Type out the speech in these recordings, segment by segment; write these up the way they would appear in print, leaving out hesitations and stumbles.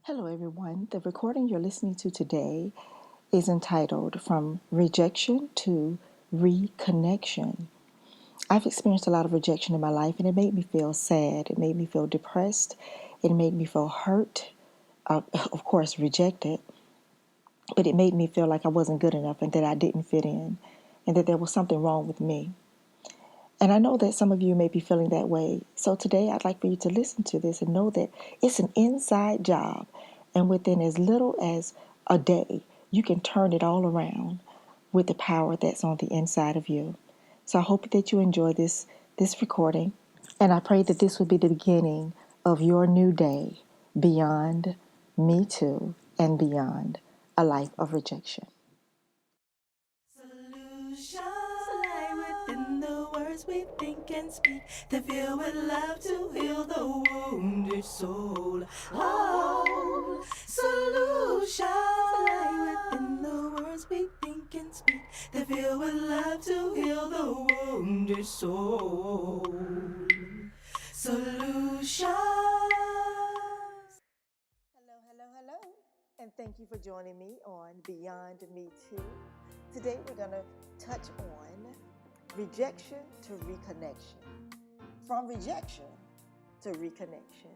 Hello, everyone. The recording you're listening to today is entitled From Rejection to Reconnection. I've experienced a lot of rejection in my life, and it made me feel sad. It made me feel depressed. It made me feel hurt, of course, rejected, but it made me feel like I wasn't good enough and that I didn't fit in and that there was something wrong with me. And I know that some of you may be feeling that way. So today I'd like for you to listen to this and know that it's an inside job. And within as little as a day, you can turn it all around with the power that's on the inside of you. So I hope that you enjoy this recording. And I pray that this will be the beginning of your new day beyond Me Too and beyond a life of rejection. Solutions lie within the words we think and speak. They fill with love to heal the wounded soul. Oh, solutions lie within the words we think and speak. They fill with love to heal the wounded soul. Solutions. Hello, and thank you for joining me on Beyond Me Too. Today we're going to touch on rejection to reconnection. From rejection to reconnection.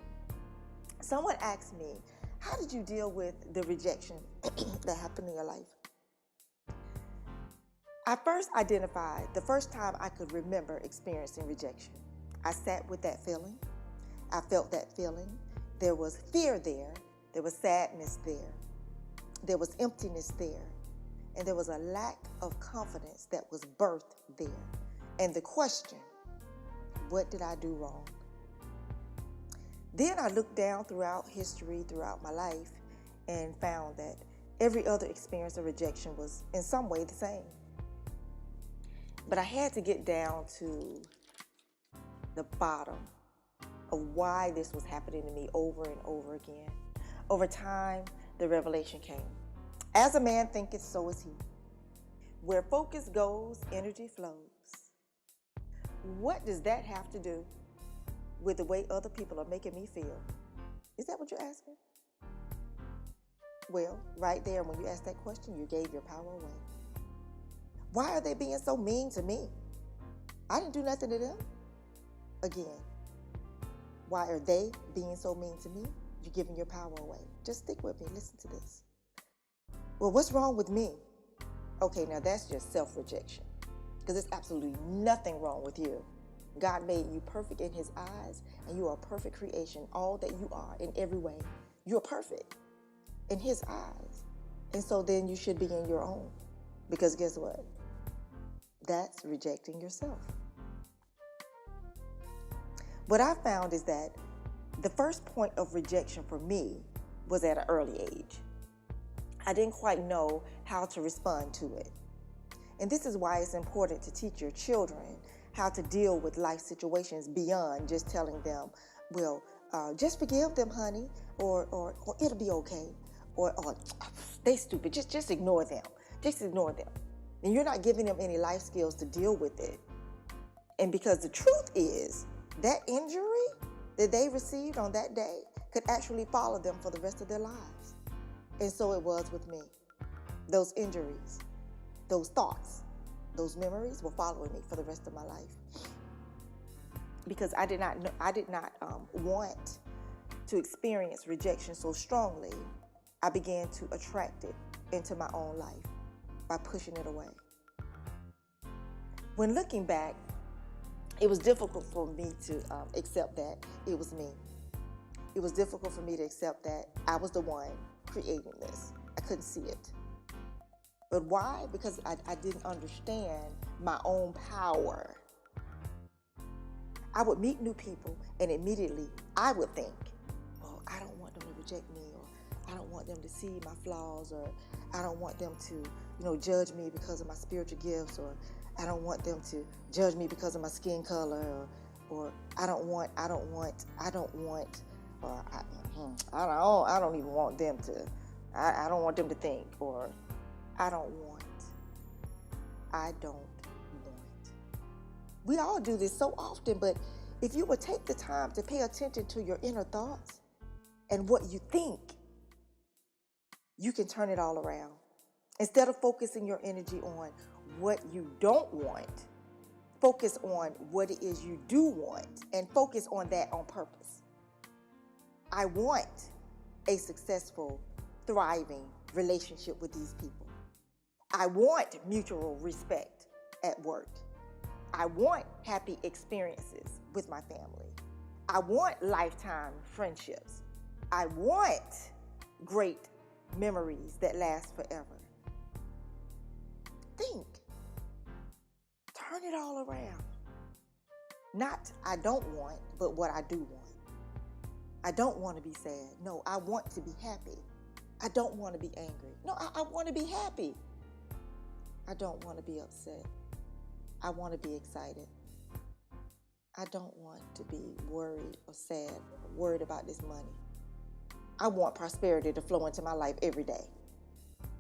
Someone asked me, how did you deal with the rejection that happened in your life? I first identified the first time I could remember experiencing rejection. I sat with that feeling. I felt that feeling. There was fear there. There was sadness there. There was emptiness there. And there was a lack of confidence that was birthed there. And the question, what did I do wrong? Then I looked down throughout history, throughout my life, and found that every other experience of rejection was in some way the same. But I had to get down to the bottom of why this was happening to me over and over again. Over time, the revelation came. As a man thinketh, so is he. Where focus goes, energy flows. What does that have to do with the way other people are making me feel? Is that what you're asking? Well, right there, when you asked that question, you gave your power away. Why are they being so mean to me? I didn't do nothing to them. Again, why are they being so mean to me? You're giving your power away. Just stick with me. Listen to this. Well, what's wrong with me? Okay, now that's just self-rejection, because there's absolutely nothing wrong with you. God made you perfect in his eyes, and you are a perfect creation, all that you are in every way. You're perfect in his eyes. And so then you should be in your own, because guess what? That's rejecting yourself. What I found is that the first point of rejection for me was at an early age. I didn't quite know how to respond to it. And this is why it's important to teach your children how to deal with life situations beyond just telling them, well, just forgive them, honey, or it'll be okay, or they stupid, just ignore them. Just ignore them. And you're not giving them any life skills to deal with it. And because the truth is, that injury that they received on that day could actually follow them for the rest of their lives. And so it was with me. Those injuries, those thoughts, those memories were following me for the rest of my life. Because I did not want to experience rejection so strongly, I began to attract it into my own life by pushing it away. When looking back, it was difficult for me to accept that it was me. It was difficult for me to accept that I was the one creating this. I couldn't see it. But why? Because I didn't understand my own power. I would meet new people, and immediately I would think, oh, I don't want them to reject me, or I don't want them to see my flaws, or I don't want them to, judge me because of my spiritual gifts, or I don't want them to judge me because of my skin color, or I don't even want them to, I don't want them to think, or I don't want. We all do this so often, but if you would take the time to pay attention to your inner thoughts and what you think you can turn it all around. Instead of focusing your energy on what you don't want, focus on what it is you do want and focus on that on purpose. I want a successful, thriving relationship with these people. I want mutual respect at work. I want happy experiences with my family. I want lifetime friendships. I want great memories that last forever. Think. Turn it all around. Not I don't want, but what I do want. I don't want to be sad. No, I want to be happy. I don't want to be angry. No, I want to be happy. I don't want to be upset. I want to be excited. I don't want to be worried or sad or worried about this money. I want prosperity to flow into my life every day.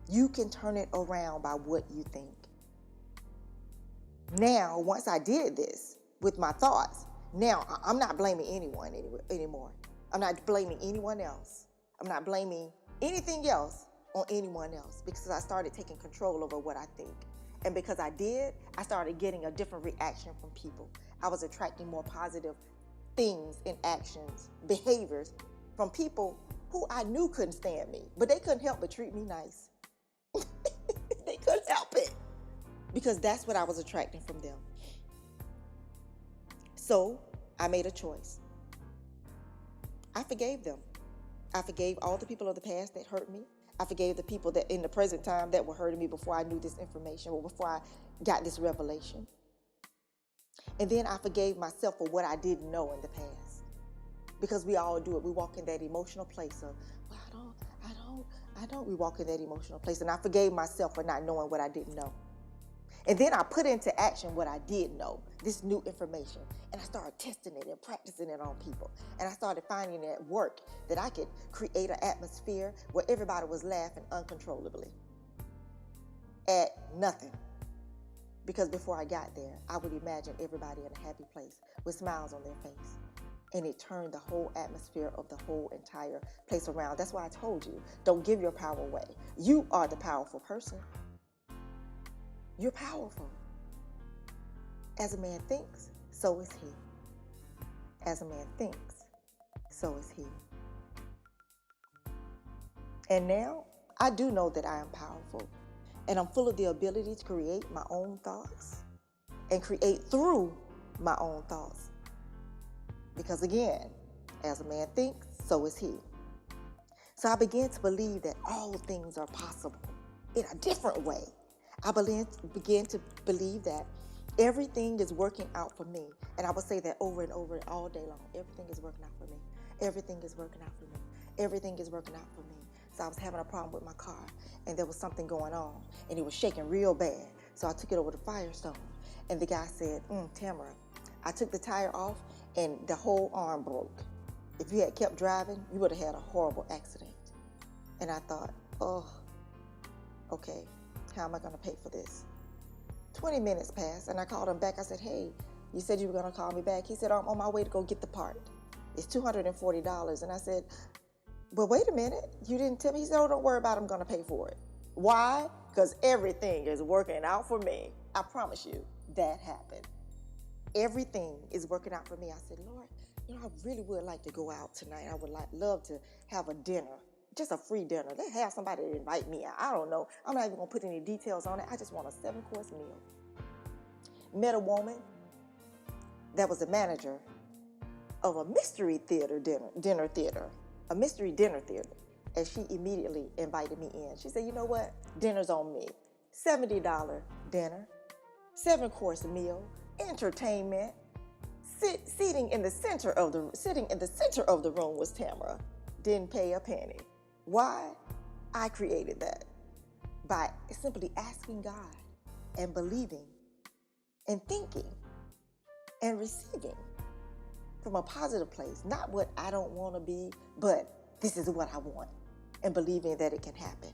You can turn it around by what you think. Now, once I did this with my thoughts, now I'm not blaming anyone anymore. I'm not blaming anyone else. I'm not blaming anything else on anyone else because I started taking control over what I think. And because I did, I started getting a different reaction from people. I was attracting more positive things and actions, behaviors from people who I knew couldn't stand me, but they couldn't help but treat me nice. They couldn't help it because that's what I was attracting from them. So I made a choice. I forgave them. I forgave all the people of the past that hurt me. I forgave the people that in the present time that were hurting me before I knew this information or before I got this revelation. And then I forgave myself for what I didn't know in the past. Because we all do it. We walk in that emotional place of, well, I don't. We walk in that emotional place. And I forgave myself for not knowing what I didn't know. And then I put into action what I did know, this new information. And I started testing it and practicing it on people. And I started finding at work that I could create an atmosphere where everybody was laughing uncontrollably at nothing. Because before I got there, I would imagine everybody in a happy place with smiles on their face. And it turned the whole atmosphere of the whole entire place around. That's why I told you, don't give your power away. You are the powerful person. You're powerful. As a man thinks, so is he. As a man thinks, so is he. And now, I do know that I am powerful. And I'm full of the ability to create my own thoughts and create through my own thoughts. Because again, as a man thinks, so is he. So I began to believe that all things are possible in a different way. I began to believe that everything is working out for me. And I would say that over and over all day long. Everything is working out for me. Everything is working out for me. Everything is working out for me. So I was having a problem with my car, and there was something going on, and it was shaking real bad. So I took it over to Firestone, and the guy said, Tamara, I took the tire off, and the whole arm broke. If you had kept driving, you would have had a horrible accident. And I thought, oh, okay, how am I going to pay for this? 20 minutes passed, and I called him back. I said, hey, you said you were going to call me back. He said, I'm on my way to go get the part. It's $240. And I said, but wait a minute, you didn't tell me. He said, oh, don't worry about it, I'm going to pay for it. Why? Because everything is working out for me. I promise you, that happened. Everything is working out for me. I said, Lord, I really would like to go out tonight. I would love to have a dinner, just a free dinner. Let's have somebody to invite me out. I don't know. I'm not even going to put any details on it. I just want a 7-course meal. Met a woman that was a manager of a mystery dinner theater. A mystery dinner theater, and she immediately invited me in. She said, you know what? Dinner's on me. $70 dinner, 7-course meal, entertainment, sitting in the center of the room was Tamara. Didn't pay a penny. Why? I created that by simply asking God and believing and thinking and receiving from a positive place, not what I don't want to be, but this is what I want, and believing that it can happen.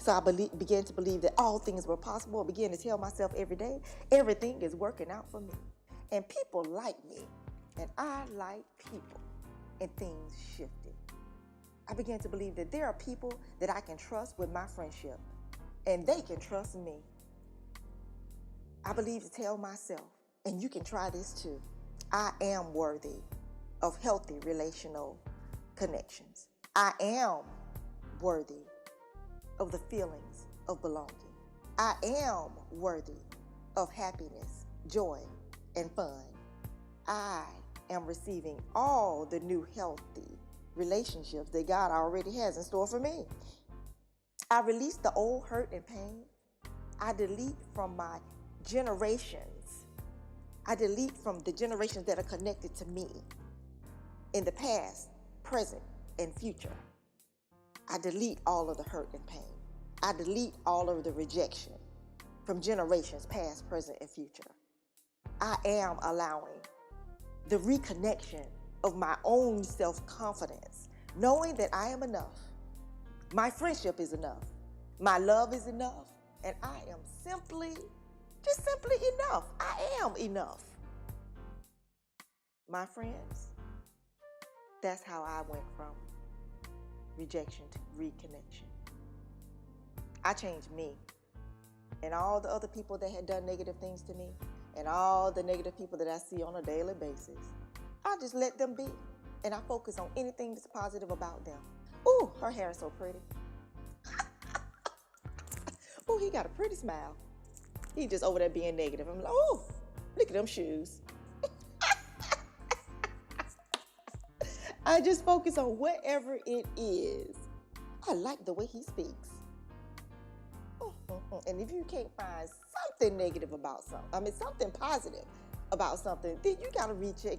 So I began to believe that all things were possible. I began to tell myself every day, everything is working out for me. And people like me, and I like people, and things shifted. I began to believe that there are people that I can trust with my friendship, and they can trust me. I believe to tell myself, and you can try this too, I am worthy of healthy relational connections. I am worthy of the feelings of belonging. I am worthy of happiness, joy, and fun. I am receiving all the new healthy relationships that God already has in store for me. I release the old hurt and pain. I delete from my generations. I delete from the generations that are connected to me in the past, present, and future. I delete all of the hurt and pain. I delete all of the rejection from generations past, present, and future. I am allowing the reconnection of my own self-confidence, knowing that I am enough. My friendship is enough. My love is enough. And I am simply enough. I am enough. My friends, that's how I went from rejection to reconnection. I changed me. And all the other people that had done negative things to me, and all the negative people that I see on a daily basis, I just let them be. And I focus on anything that's positive about them. Ooh, her hair is so pretty. Ooh, he got a pretty smile. He just over there being negative. I'm like, oh, look at them shoes. I just focus on whatever it is. I like the way he speaks. And if you can't find something negative about something, something positive about something, then you gotta recheck,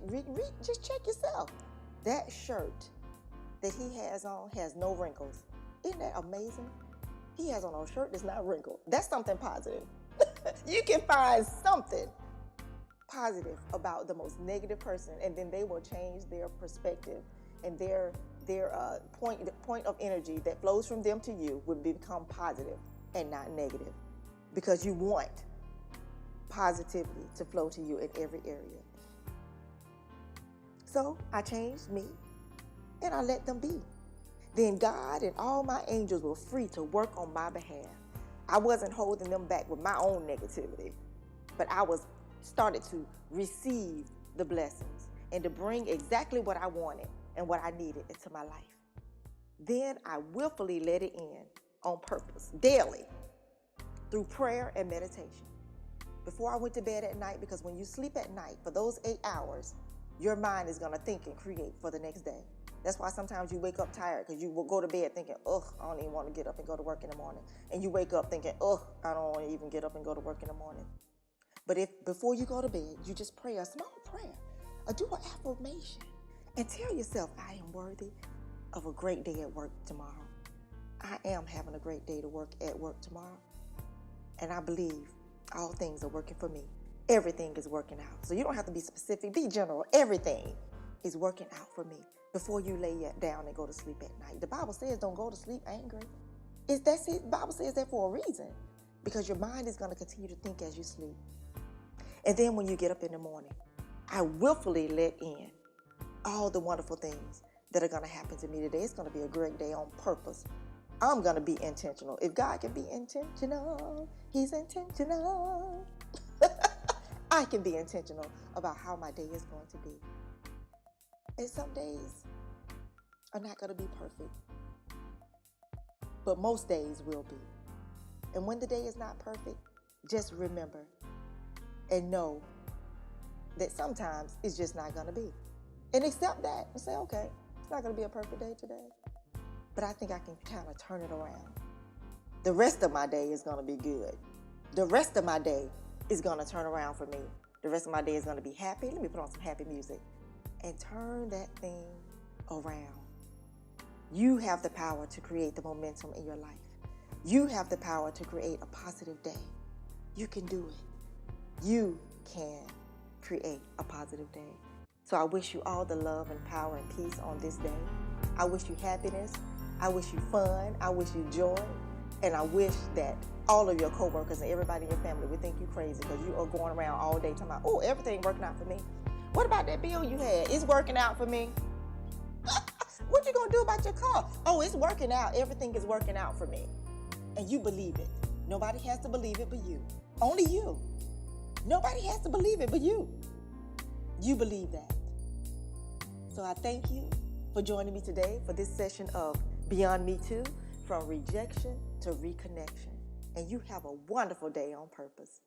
just check yourself. That shirt that he has on has no wrinkles. Isn't that amazing? He has on a shirt that's not wrinkled. That's something positive. You can find something positive about the most negative person, and then they will change their perspective, and their point of energy that flows from them to you will become positive and not negative, because you want positivity to flow to you in every area. So I changed me and I let them be. Then God and all my angels were free to work on my behalf. I wasn't holding them back with my own negativity, but I was started to receive the blessings and to bring exactly what I wanted and what I needed into my life. Then I willfully let it in on purpose, daily, through prayer and meditation. Before I went to bed at night, because when you sleep at night, for those 8 hours, your mind is gonna think and create for the next day. That's why sometimes you wake up tired, because you will go to bed thinking, ugh, I don't even want to get up and go to work in the morning. And you wake up thinking, ugh, I don't want to even get up and go to work in the morning. But if before you go to bed, you just pray a small prayer, or do an affirmation, and tell yourself, I am worthy of a great day at work tomorrow. I am having a great day at work tomorrow. And I believe all things are working for me. Everything is working out. So you don't have to be specific, be general. Everything is working out for me before you lay down and go to sleep at night. The Bible says don't go to sleep angry. That's it. The Bible says that for a reason, because your mind is going to continue to think as you sleep. And then when you get up in the morning, I willfully let in all the wonderful things that are going to happen to me today. It's going to be a great day on purpose. I'm going to be intentional. If God can be intentional, He's intentional. I can be intentional about how my day is going to be. And some days are not going to be perfect, but most days will be. And when the day is not perfect, just remember and know that sometimes it's just not going to be. And accept that and say, okay, it's not going to be a perfect day today, but I think I can kind of turn it around. The rest of my day is going to be good. The rest of my day is going to turn around for me. The rest of my day is going to be happy. Let me put on some happy music and turn that thing around. You have the power to create the momentum in your life. You have the power to create a positive day. You can do it. You can create a positive day. So I wish you all the love and power and peace on this day. I wish you happiness. I wish you fun. I wish you joy. And I wish that all of your coworkers and everybody in your family would think you crazy, because you are going around all day talking about, oh, everything working out for me. What about that bill you had? It's working out for me. What you gonna do about your car? Oh, it's working out. Everything is working out for me. And you believe it. Nobody has to believe it but you. Only you. Nobody has to believe it but you. You believe that. So I thank you for joining me today for this session of Beyond Me Too, from rejection to reconnection. And you have a wonderful day on purpose.